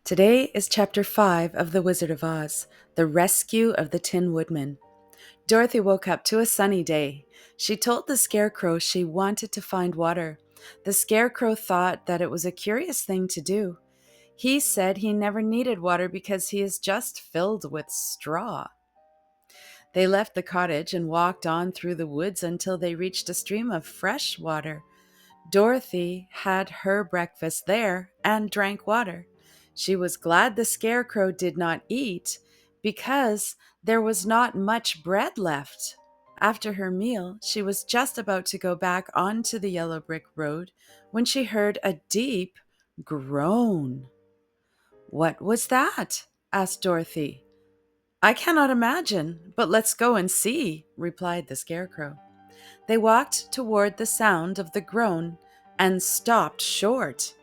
Today is Chapter 5 of The Wizard of Oz, The Rescue of the Tin Woodman. Dorothy woke up to a sunny day. She told the Scarecrow she wanted to find water. The Scarecrow thought that it was a curious thing to do. He said he never needed water because he is just filled with straw. They left the cottage and walked on through the woods until they reached a stream of fresh water. Dorothy had her breakfast there and drank water. She was glad the Scarecrow did not eat because there was not much bread left. After her meal, she was just about to go back onto the yellow brick road when she heard a deep groan. "What was that?" asked Dorothy. "I cannot imagine, but let's go and see," replied the Scarecrow. They walked toward the sound of the groan and stopped short.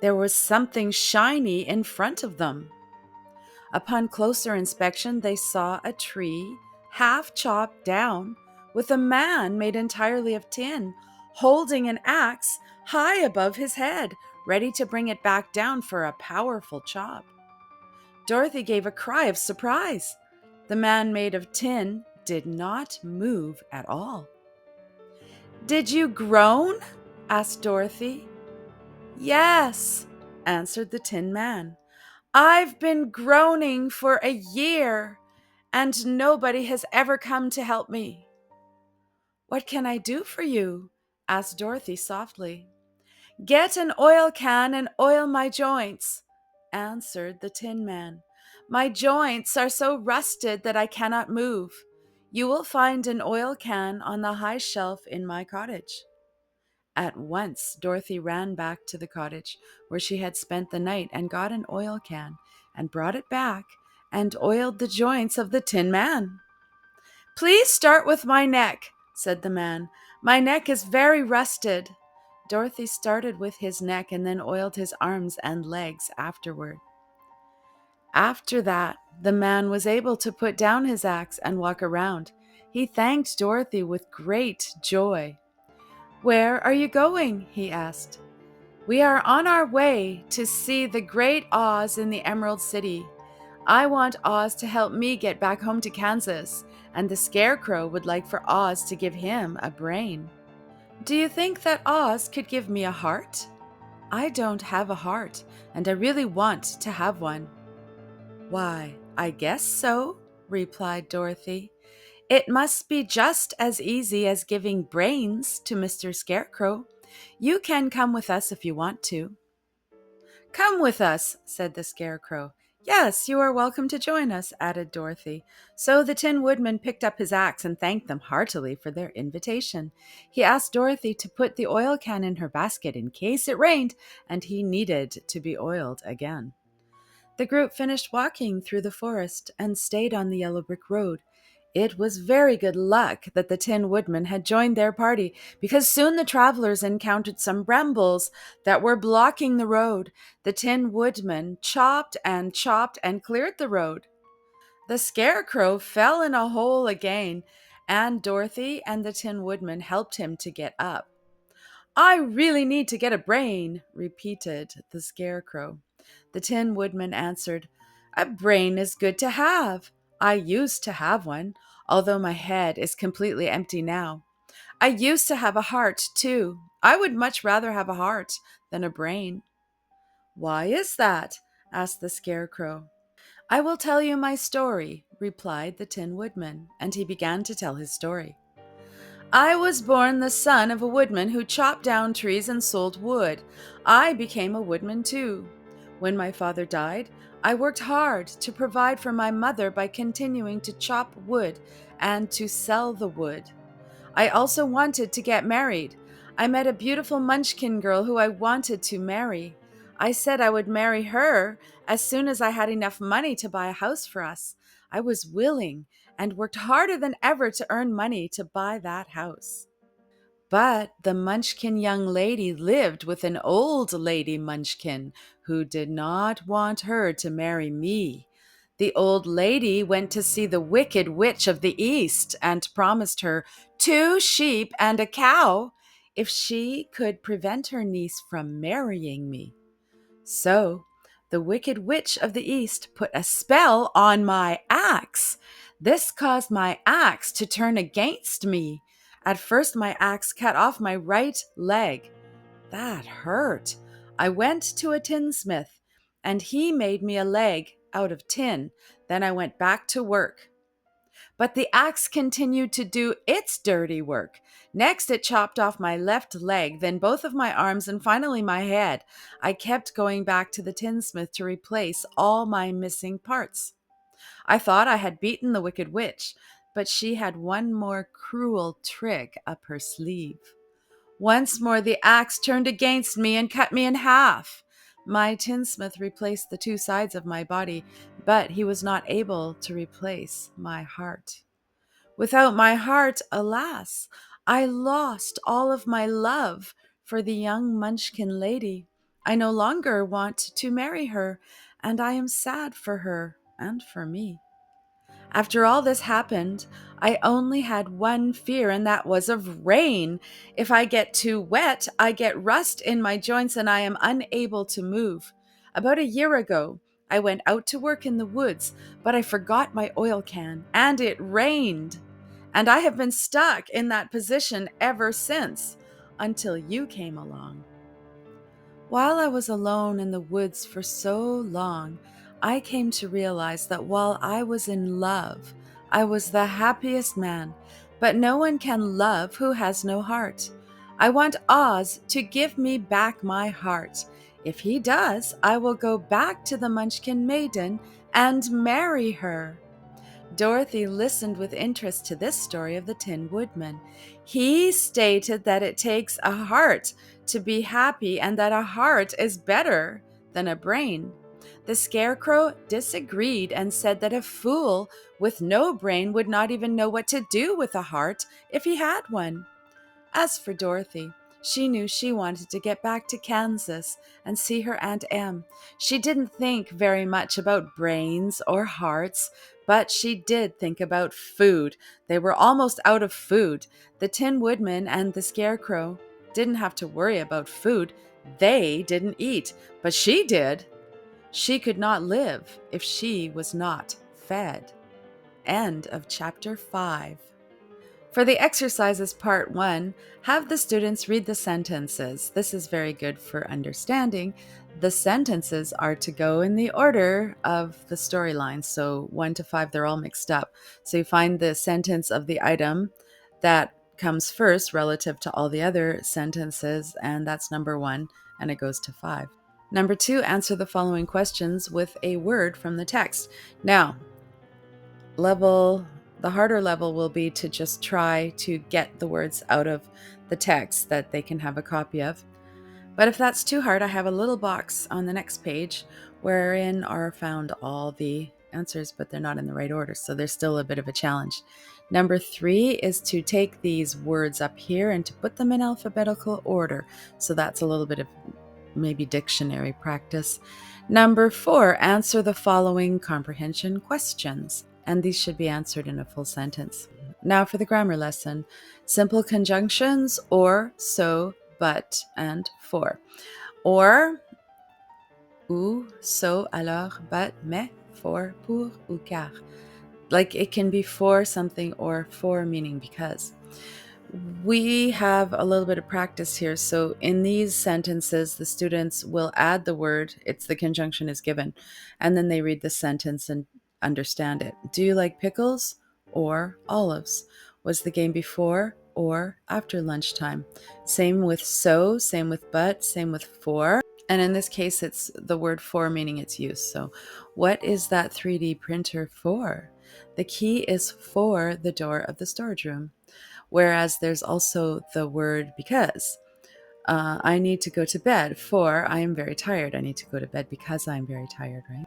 There was something shiny in front of them. Upon closer inspection, they saw a tree half chopped down with a man made entirely of tin, holding an axe high above his head, ready to bring it back down for a powerful chop. Dorothy gave a cry of surprise. The man made of tin did not move at all. "Did you groan?" asked Dorothy. "Yes," answered the Tin Man. "I've been groaning for a year, and nobody has ever come to help me." "What can I do for you?" asked Dorothy softly. "Get an oil can and oil my joints," answered the Tin Man. "My joints are so rusted that I cannot move. You will find an oil can on the high shelf in my cottage." At once, Dorothy ran back to the cottage where she had spent the night and got an oil can and brought it back and oiled the joints of the Tin Man. "Please start with my neck," said the man. "My neck is very rusted." Dorothy started with his neck and then oiled his arms and legs afterward. After that, the man was able to put down his axe and walk around. He thanked Dorothy with great joy. "Where are you going?" he asked. "We are on our way to see the great Oz in the Emerald City. I want Oz to help me get back home to Kansas, and the Scarecrow would like for Oz to give him a brain." "Do you think that Oz could give me a heart?" "I don't have a heart, and I really want to have one." "Why, I guess so," replied Dorothy. "It must be just as easy as giving brains to Mr. Scarecrow. You can come with us if you want to." "Come with us," said the Scarecrow. "Yes, you are welcome to join us," added Dorothy. So the Tin Woodman picked up his axe and thanked them heartily for their invitation. He asked Dorothy to put the oil can in her basket in case it rained and he needed to be oiled again. The group finished walking through the forest and stayed on the yellow brick road. It was very good luck that the Tin Woodman had joined their party, because soon the travelers encountered some brambles that were blocking the road. The Tin Woodman chopped and cleared the road. The Scarecrow fell in a hole again, and Dorothy and the Tin Woodman helped him to get up. "I really need to get a brain," repeated the Scarecrow. The Tin Woodman answered, "A brain is good to have. I used to have one, although my head is completely empty now. I used to have a heart, too. I would much rather have a heart than a brain." "Why is that?" asked the Scarecrow. "I will tell you my story," replied the Tin Woodman, and he began to tell his story. "I was born the son of a woodman who chopped down trees and sold wood. I became a woodman too. When my father died, I worked hard to provide for my mother by continuing to chop wood and to sell the wood. I also wanted to get married. I met a beautiful Munchkin girl who I wanted to marry. I said I would marry her as soon as I had enough money to buy a house for us. I was willing and worked harder than ever to earn money to buy that house. But the Munchkin young lady lived with an old lady Munchkin who did not want her to marry me. The old lady went to see the Wicked Witch of the East and promised her 2 sheep and a cow if she could prevent her niece from marrying me. So The wicked witch of the east put a spell on my axe. This caused my axe to turn against me. At first, my axe cut off my right leg. That hurt. I went to a tinsmith, and he made me a leg out of tin. Then I went back to work. But the axe continued to do its dirty work. Next, it chopped off my left leg, then both of my arms, and finally my head. I kept going back to the tinsmith to replace all my missing parts. I thought I had beaten the wicked witch, but she had one more cruel trick up her sleeve. Once more the axe turned against me and cut me in half. My tinsmith replaced the two sides of my body, but he was not able to replace my heart. Without my heart, alas, I lost all of my love for the young Munchkin lady. I no longer want to marry her, and I am sad for her and for me. After all this happened, I only had one fear, and that was of rain. If I get too wet, I get rust in my joints and I am unable to move. About a year ago, I went out to work in the woods, but I forgot my oil can, and it rained. And I have been stuck in that position ever since, until you came along. While I was alone in the woods for so long, I came to realize that while I was in love, I was the happiest man, but no one can love who has no heart. I want Oz to give me back my heart. If he does, I will go back to the Munchkin Maiden and marry her. Dorothy listened with interest to this story of the Tin Woodman. He stated that it takes a heart to be happy and that a heart is better than a brain. The Scarecrow disagreed and said that a fool with no brain would not even know what to do with a heart if he had one. As for Dorothy, she knew she wanted to get back to Kansas and see her Aunt Em. She didn't think very much about brains or hearts, but she did think about food. They were almost out of food. The Tin Woodman and the Scarecrow didn't have to worry about food. They didn't eat, but she did. She could not live if she was not fed. End of chapter 5. For the exercises part 1, have the students read the sentences. This is very good for understanding. The sentences are to go in the order of the storyline. So 1 to 5, they're all mixed up. So you find the sentence of the item that comes first relative to all the other sentences, and that's number 1, and it goes to 5. Number 2, answer the following questions with a word from the text. Now, the harder level will be to just try to get the words out of the text that they can have a copy of. But if that's too hard, I have a little box on the next page wherein are found all the answers, but they're not in the right order, so there's still a bit of a challenge. Number 3 is to take these words up here and to put them in alphabetical order. So that's a little bit of maybe dictionary practice. Number 4, answer the following comprehension questions. And these should be answered in a full sentence. Now for the grammar lesson. Simple conjunctions: or, so, but, and for. Or, ou, so, alors, but, mais, for, pour, ou car. Like it can be for something or for meaning because. We have a little bit of practice here. So in these sentences, the students will add the word, it's the conjunction is given, and then they read the sentence and understand it. Do you like pickles or olives? Was the game before or after lunchtime? Same with so, same with but, same with for. And in this case, it's the word for meaning its use. So what is that 3D printer for? The key is for the door of the storage room. Whereas there's also the word because. I need to go to bed, for I am very tired. I need to go to bed because I am very tired, right?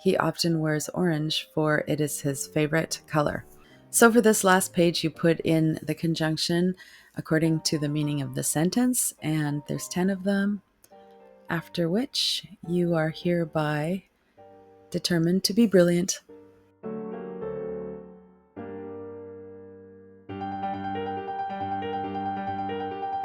He often wears orange, for it is his favorite color. So for this last page, you put in the conjunction according to the meaning of the sentence, and there's 10 of them, after which you are hereby determined to be brilliant.